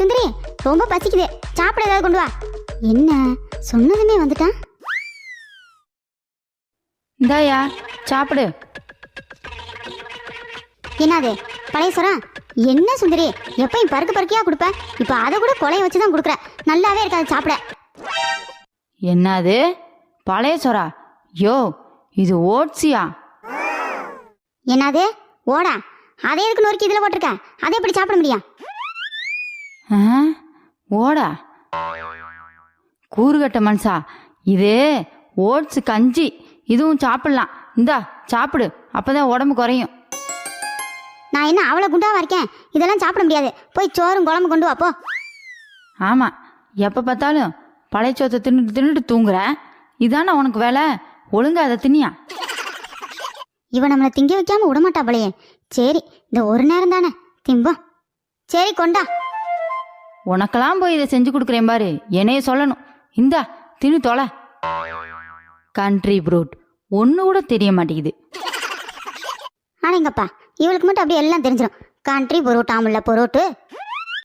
சுந்தரி ரொம்ப பசிக்குது, சாப்பிட ஏதாவது கொண்டு வா. என்ன சொன்னதுமே வந்துட்டான். இந்தாயா சாப்பிடு. என்னது பழைய சோறா? என்ன சுந்தரி எப்பயும் பருக்கு பருக்கியா கொடுப்ப, இப்ப அதை கூட கொலைய வச்சுதான் கொடுக்குற. நல்லாவே இருக்காது சாப்பிட. என்னது பழைய சோறா? யோ இது ஓட்ஸியா? என்னது ஓடா? அதை எதுக்கு நொறுக்கி இதுல போட்டிருக்க? அதை எப்படி சாப்பிட முடியும்? ஓடா கூறுகட்ட மனுஷா, இது ஓட்ஸ் கஞ்சி, இதுவும் சாப்பிடலாம். இந்தா சாப்பிடு, அப்பதான் உடம்பு குறையும். நான் என்ன அவ்வளோ குண்டாவா இருக்கேன்? இதெல்லாம் சாப்பிட முடியாது. போய் சோறும் குழம்பு கொண்டு வா போ. ஆமாம், எப்போ பார்த்தாலும் பழைய சோத்தை தின்னுட்டு தின்னுட்டு தூங்குற. இதானே உனக்கு வேலை? ஒழுங்கா அதை தின்னியா? இவன் நம்மளை திங்க வைக்காம விடமாட்டா போலையே. சரி, இந்த ஒரு நேரம் தானே திம்போம். சரி கொண்டா. உனக்கெல்லாம் போய் இதை செஞ்சு கொடுக்குறேன் பாரு, என்னைய சொல்லணும். இந்தா தின்னு தொலை. கண்ட்ரி ப்ரூட் ஒன்று கூட தெரிய மாட்டேங்குது. ஆனேங்கப்பா, இவளுக்கு மட்டும் அப்படியே எல்லாம் தெரிஞ்சிடும். கண்ட்ரி பொரோட்டாமுல்ல பொரோட்டு.